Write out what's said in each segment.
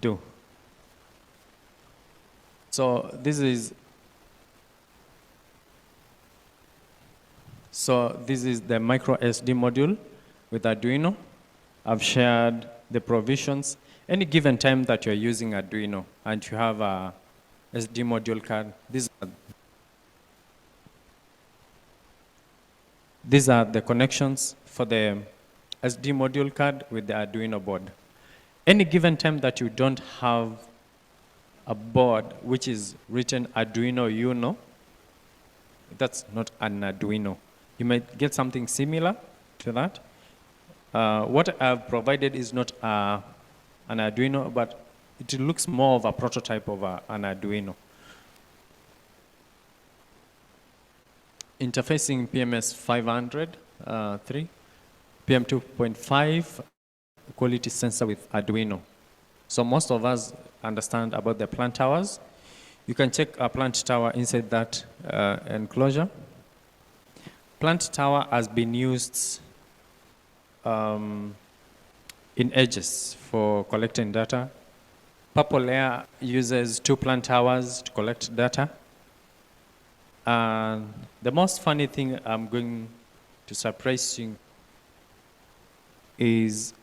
do. So this is the micro SD module with Arduino. I've shared the provisions. Any given time that you're using Arduino and you have a SD module card, these are the connections for the SD module card with the Arduino board. Any given time that you don't have a board which is written Arduino Uno, that's not an Arduino. You might get something similar to that. What I've provided is not an Arduino, but it looks more of a prototype of an Arduino. Interfacing PMS 500, 3, PM2.5 quality sensor with Arduino. So most of us understand about the plant towers. You can check a plant tower inside that enclosure. Plant tower has been used in edges for collecting data. Purple layer uses 2 plant towers to collect data. And the most funny thing I'm going to surprise you is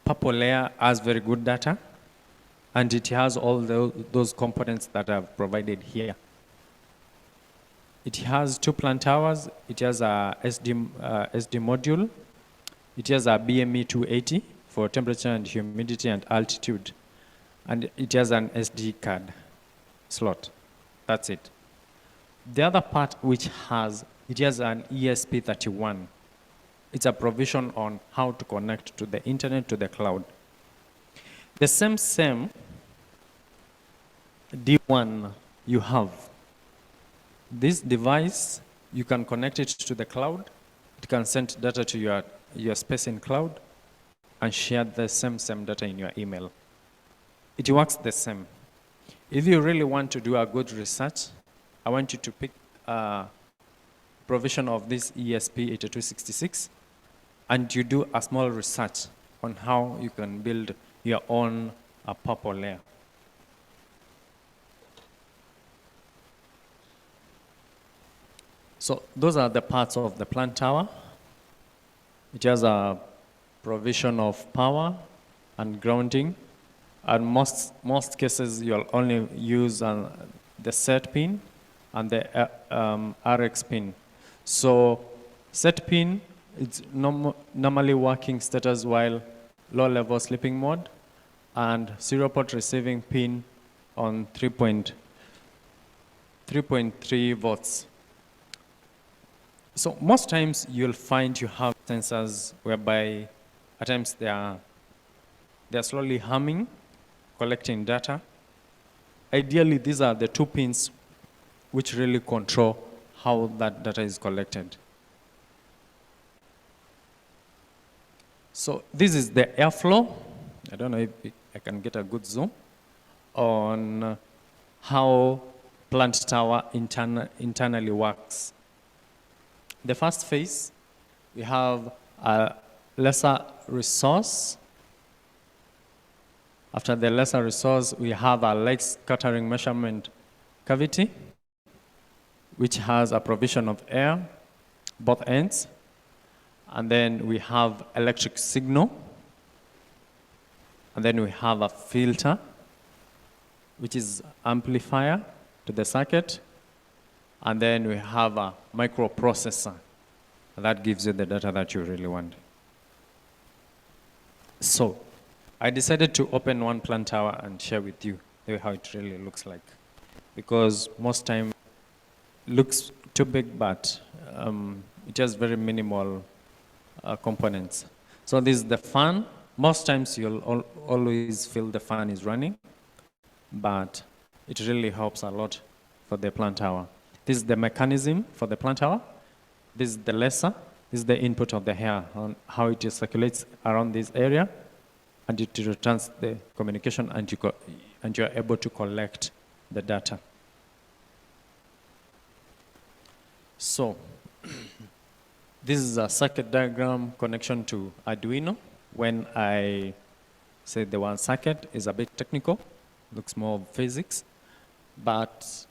purple layer has very good data, and it has all those components that I've provided here. It has 2 plant towers. It has a SD module. It has a BME 280 for temperature and humidity and altitude. And it has an SD card slot. That's it. The other part it has an ESP31. It's a provision on how to connect to the internet, to the cloud. The same D1 you have. This device, you can connect it to the cloud. It can send data to your space in cloud and share the same data in your email. It works the same. If you really want to do a good research, I want you to pick a provision of this ESP8266 and you do a small research on how you can build your own purple layer. So those are the parts of the plant tower. It has a provision of power and grounding. And most cases, you'll only use the set pin and the RX pin. So set pin, it's normally working status while low-level sleeping mode, and serial port receiving pin on 3.3 volts. So most times you'll find you have sensors whereby at times they're slowly humming, collecting data. Ideally, these are the 2 pins which really control how that data is collected. So this is the airflow. I don't know if I can get a good zoom on how plant tower internally works. The first phase, we have a lesser resource. After the lesser resource, we have a light scattering measurement cavity, which has a provision of air, both ends. And then we have electric signal. And then we have a filter, which is amplifier to the circuit. And then we have a microprocessor. That gives you the data that you really want. So I decided to open one plant tower and share with you how it really looks like. Because most time it looks too big, but it has very minimal components. So this is the fan. Most times you'll always feel the fan is running, but it really helps a lot for the plant tower. This is the mechanism for the plant tower. This is the laser. This is the input of the hair on how it circulates around this area, and it returns the communication, and you're able to collect the data. So this is a circuit diagram connection to Arduino. When I Say the one circuit is a bit technical, looks more physics, but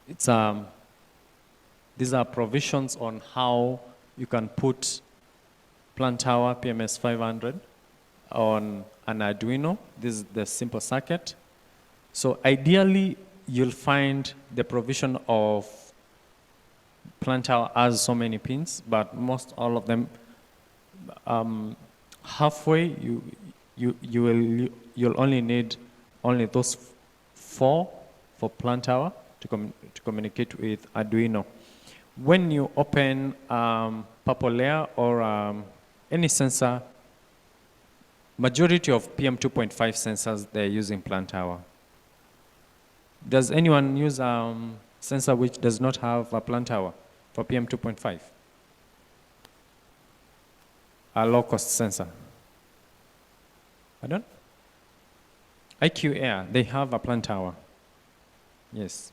it's these are provisions on how you can put plant tower PMS 500 on an Arduino. This is the simple circuit. So ideally, you'll find the provision of plant tower has so many pins, but most all of them halfway you'll only need only those 4 for plant tower to communicate with Arduino. When you open purple layer or any sensor, majority of PM2.5 sensors, they're using plant tower. Does anyone use sensor which does not have a plant tower for PM2.5? A low-cost sensor. Pardon? IQ Air, they have a plant tower. Yes.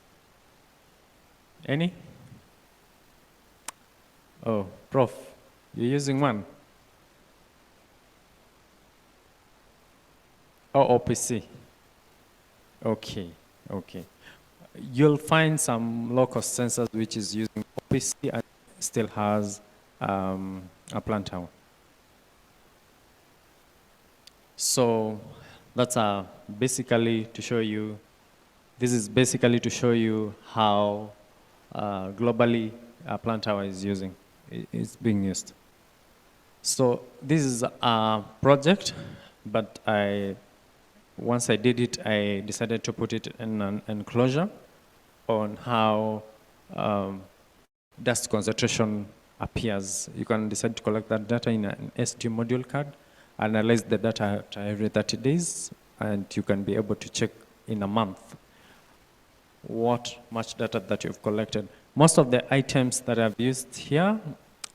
Any? Oh, Prof, you're using one? Oh, OPC. Okay, okay. You'll find some low-cost sensors which is using OPC and still has a plant tower. So that's basically to show you, this is basically to show you how globally a plant tower is being used. So this is a project, but once I did it, I decided to put it in an enclosure on how dust concentration appears. You can decide to collect that data in an SD module card, analyze the data every 30 days, and you can be able to check in a month what much data that you've collected. Most of the items that I've used here,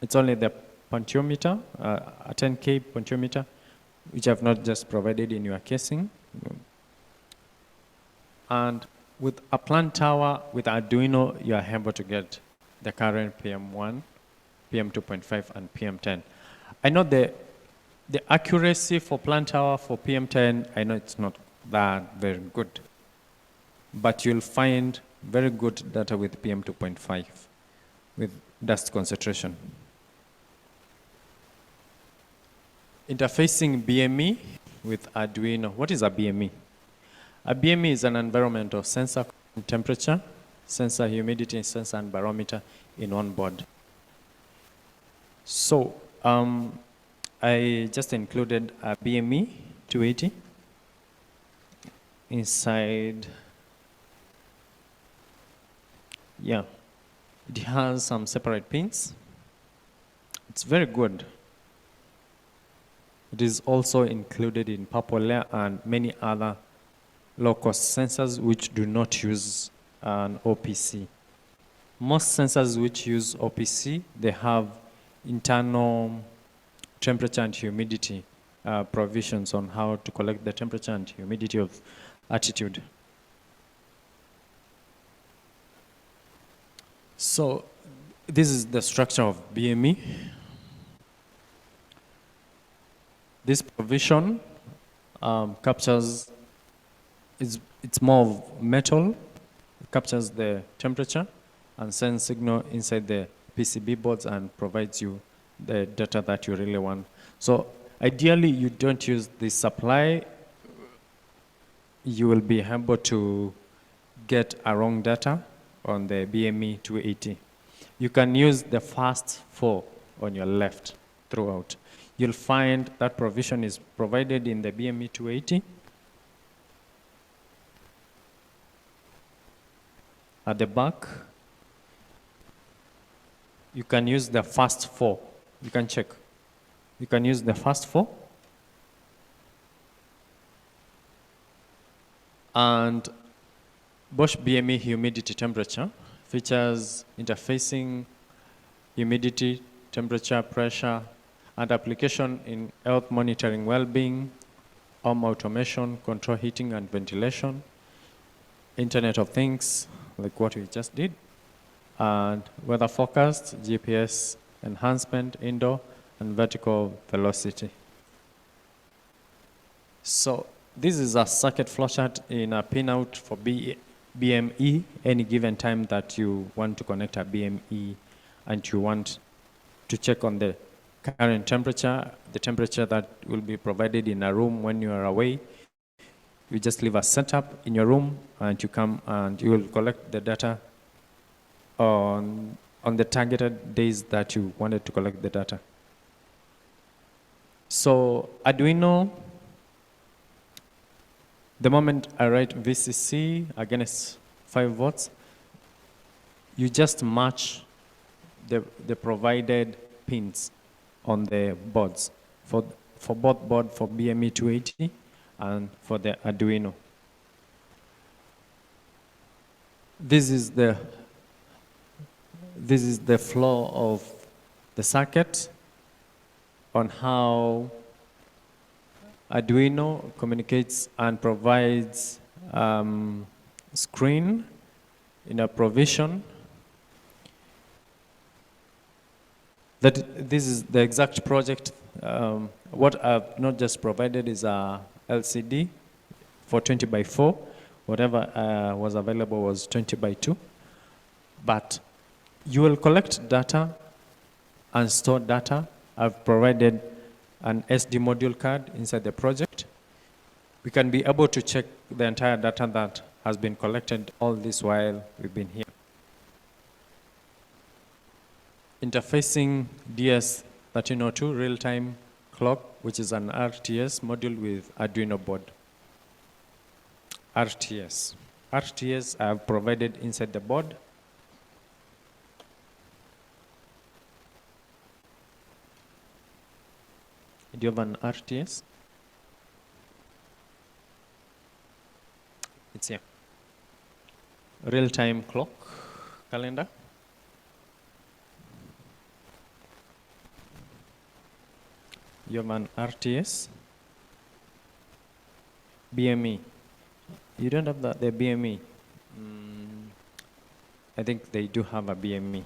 it's only the potentiometer, a 10K potentiometer, which I've not just provided in your casing. And with a plant tower, with Arduino, you are able to get the current PM1, PM2.5, and PM10. I know the accuracy for plant tower for PM10, I know it's not that very good, but you'll find very good data with PM2.5 with dust concentration. Interfacing BME with Arduino. What is a BME? A BME is an environmental sensor, temperature, sensor humidity, sensor and barometer in one board. So I just included a BME 280 inside. Yeah, it has some separate pins. It's very good. It is also included in purple layer and many other low-cost sensors which do not use an OPC. Most sensors which use OPC, they have internal temperature and humidity provisions on how to collect the temperature and humidity of attitude. So this is the structure of BME. This provision captures, it's more of metal, it captures the temperature and sends signal inside the PCB boards and provides you the data that you really want. So ideally, you don't use this supply. You will be able to get a wrong data on the BME 280. You can use the first 4 on your left throughout. You'll find that provision is provided in the BME 280. At the back, you can use the first 4. You can check. You can use the first 4. And Bosch BME humidity temperature features interfacing humidity, temperature, pressure, and application in health monitoring, well-being, home automation, control heating and ventilation, Internet of Things, like what we just did, and weather forecast, GPS enhancement, indoor, and vertical velocity. So this is a circuit flowchart in a pinout for BME, any given time that you want to connect a BME and you want to check on the current temperature, the temperature that will be provided in a room when you are away. You just leave a setup in your room and you come and you will collect the data on the targeted days that you wanted to collect the data. So Arduino, the moment I write VCC against 5 volts, you just match the provided pins on the boards for both board for BME 280 and for the Arduino. This is the flow of the circuit on how Arduino communicates and provides screen in a provision. That this is the exact project. What I've not just provided is a LCD for 20 by 4. Whatever was available was 20 by 2. But you will collect data and store data. I've provided an SD module card inside the project. We can be able to check the entire data that has been collected all this while we've been here. Interfacing DS1302 real-time clock, which is an RTS module with Arduino board. RTS I have provided inside the board. Do you have an RTS? It's here. Real-time clock calendar. You have an RTS. BME. You don't have the BME. I think they do have a BME.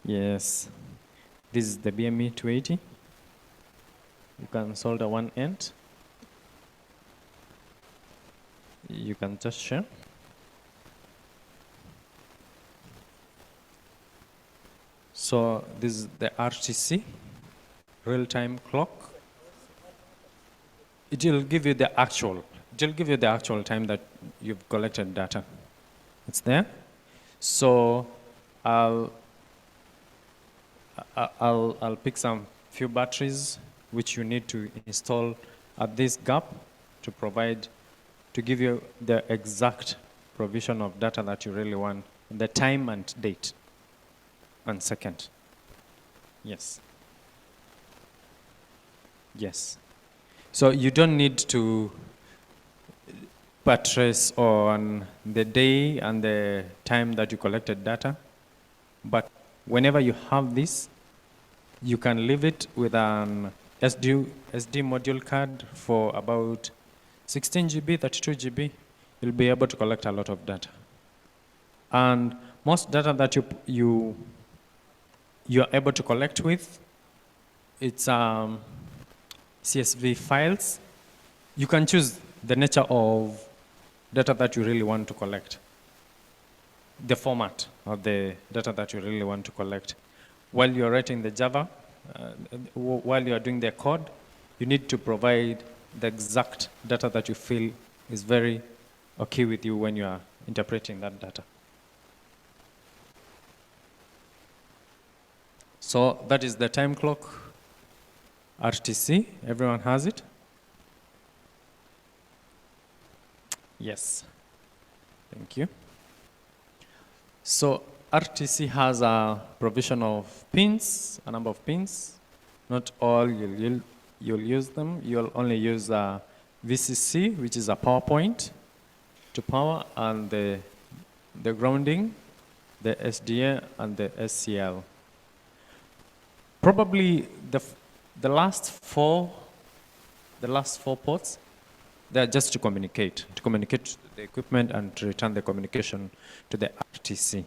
Yes. This is the BME 280. You can solder one end. You can just share. So this is the RTC, real-time clock. It will give you the actual time that you've collected data. It's there. So I'll pick some few batteries which you need to install at this gap to give you the exact provision of data that you really want, the time and date and second. Yes. Yes. So you don't need to buttress on the day and the time that you collected data, but whenever you have this, you can leave it with an SD module card for about 16 GB, 32 GB. You'll be able to collect a lot of data. And most data that you're able to collect with, it's CSV files. You can choose the nature of data that you really want to collect, the format of the data that you really want to collect. While you're writing the Java, while you're doing the code, you need to provide the exact data that you feel is very okay with you when you are interpreting that data. So that is the time clock RTC. Everyone has it? Yes. Thank you. So RTC has a provision of pins, a number of pins. Not all you'll use them. You'll only use VCC, which is a power point to power, and the grounding, the SDA, and the SCL. Probably the last four ports, they're just to communicate to the equipment and to return the communication to the RTC.